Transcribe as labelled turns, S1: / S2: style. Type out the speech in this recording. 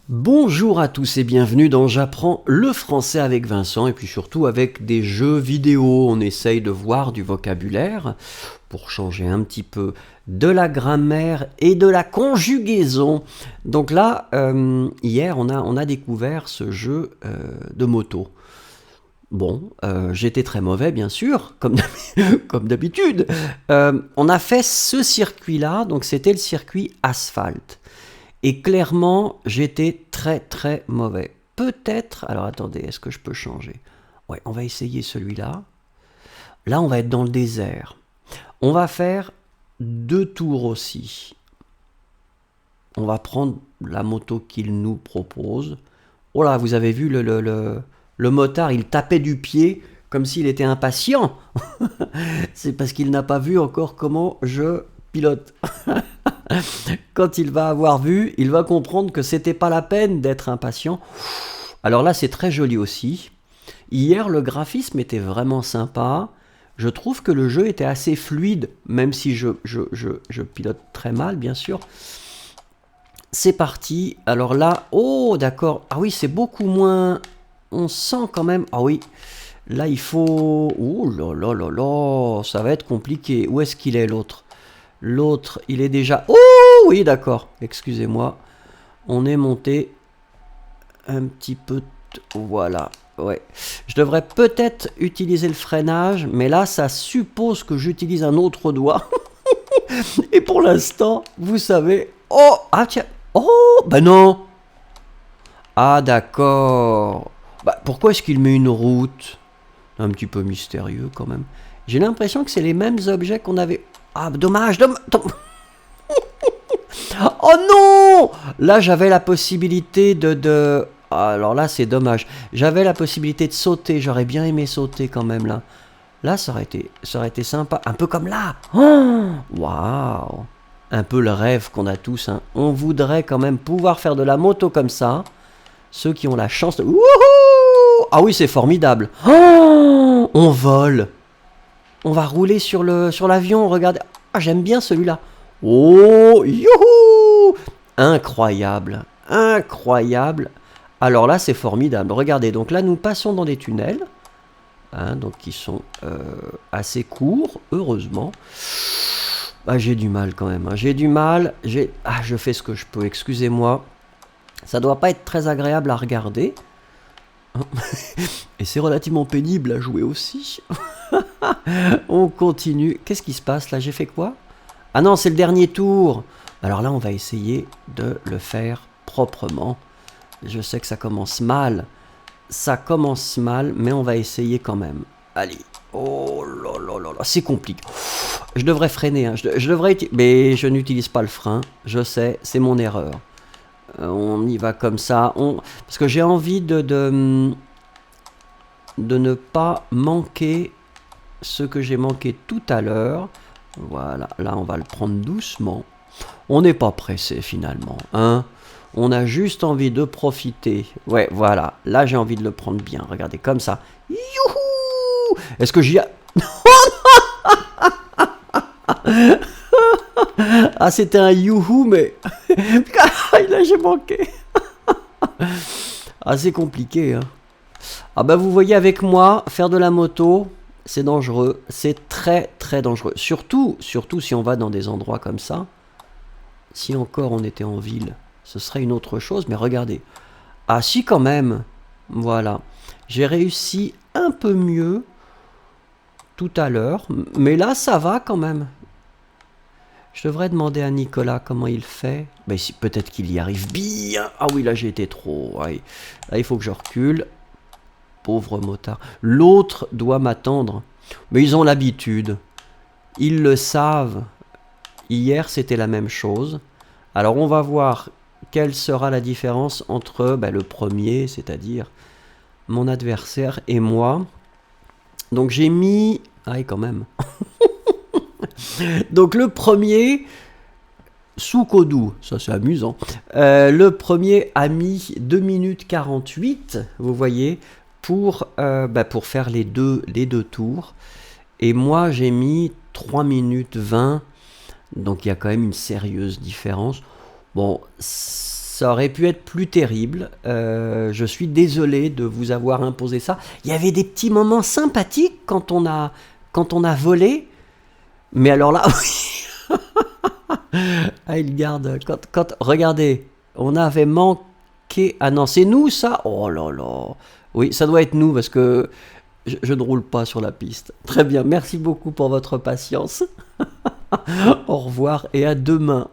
S1: Bonjour à tous et bienvenue dans J'apprends le français avec Vincent et puis surtout avec des jeux vidéo. On essaye de voir du vocabulaire pour changer un petit peu de la grammaire et de la conjugaison. Donc là, hier, on a découvert ce jeu de moto. Bon, j'étais très mauvais, bien sûr, comme d'habitude. On a fait ce circuit-là, donc c'était le circuit asphalte. Et clairement, j'étais très très mauvais. Peut-être, alors attendez, est-ce que je peux changer? Ouais, on va essayer celui-là. Là, on va être dans le désert. On va faire 2 tours aussi. On va prendre la moto qu'il nous propose. Oh là, vous avez vu le motard, il tapait du pied comme s'il était impatient. C'est parce qu'il n'a pas vu encore comment je pilote. Quand il va avoir vu, il va comprendre que c'était pas la peine d'être impatient. Alors là, c'est très joli aussi. Hier, le graphisme était vraiment sympa. Je trouve que le jeu était assez fluide, même si je pilote très mal, bien sûr. C'est parti. Alors là, oh, d'accord. Ah oui, c'est beaucoup moins... On sent quand même... Ah oui, là, il faut... Oh là là là là, ça va être compliqué. Où est-ce qu'il est, l'autre? L'autre, il est déjà... Oh oui, d'accord. Excusez-moi. On est monté un petit peu... Voilà. Ouais. Je devrais peut-être utiliser le freinage, mais là, ça suppose que j'utilise un autre doigt. Et pour l'instant, vous savez... Oh, ah tiens. Oh, bah non. Ah d'accord. Bah, pourquoi est-ce qu'il met une route? Un petit peu mystérieux quand même. J'ai l'impression que c'est les mêmes objets qu'on avait... Ah, dommage, Oh non! Là, j'avais la possibilité de... Ah, alors là, c'est dommage. J'avais la possibilité de sauter. J'aurais bien aimé sauter quand même, là. Là, ça aurait été sympa. Un peu comme là. Oh, waouh! Un peu le rêve qu'on a tous, hein. On voudrait quand même pouvoir faire de la moto comme ça. Ceux qui ont la chance de... Wouhou! Ah oui, c'est formidable. Oh, on vole. On va rouler sur l'avion. Regardez. Ah, j'aime bien celui-là. Oh, youhou! Incroyable. Incroyable. Alors là, c'est formidable. Regardez, donc là, nous passons dans des tunnels. Hein, donc qui sont assez courts, heureusement. Ah, j'ai du mal quand même. Hein. J'ai du mal. Ah, je fais ce que je peux. Excusez-moi. Ça doit pas être très agréable à regarder. Et c'est relativement pénible à jouer aussi. On continue. Qu'est-ce qui se passe là? J'ai fait quoi? Ah non, c'est le dernier tour. Alors là, on va essayer de le faire proprement. Je sais que ça commence mal. Ça commence mal, mais on va essayer quand même. Allez. Oh là là là là, c'est compliqué. Je devrais freiner. Hein. Je devrais... Mais je n'utilise pas le frein. Je sais, c'est mon erreur. On y va comme ça. Parce que j'ai envie de ne pas manquer ce que j'ai manqué tout à l'heure. Voilà, là on va le prendre doucement. On n'est pas pressé finalement, hein. On a juste envie de profiter. Ouais, voilà, là j'ai envie de le prendre bien. Regardez, comme ça. Youhou! Est-ce que j'y... Ah, c'était un youhou, mais... Là j'ai manqué. Ah, c'est compliqué, hein. Ah bah vous voyez avec moi, faire de la moto, c'est dangereux, c'est très très dangereux. Surtout si on va dans des endroits comme ça. Si encore on était en ville, ce serait une autre chose, mais regardez. Ah si quand même, voilà. J'ai réussi un peu mieux tout à l'heure, mais là ça va quand même. Je devrais demander à Nicolas comment il fait. Mais si, peut-être qu'il y arrive bien. Ah oui, là j'ai été trop. Ouais. Là il faut que je recule. Pauvre motard. L'autre doit m'attendre. Mais ils ont l'habitude. Ils le savent. Hier, c'était la même chose. Alors, on va voir quelle sera la différence entre le premier, c'est-à-dire mon adversaire et moi. Donc, j'ai mis... Ah, quand même. Donc, le premier... Sukodou, ça c'est amusant. Le premier a mis 2 minutes 48, vous voyez, pour faire les deux tours. Et moi j'ai mis 3 minutes 20, donc il y a quand même une sérieuse différence. Bon, Ça aurait pu être plus terrible. Je suis désolé de vous avoir imposé ça. Il y avait des petits moments sympathiques quand on a volé. Mais alors là, ah, il garde. Regardez, on avait manqué. Ah non, c'est nous ça. Oh là là. Oui, ça doit être nous parce que je ne roule pas sur la piste. Très bien, merci beaucoup pour votre patience. Au revoir et à demain.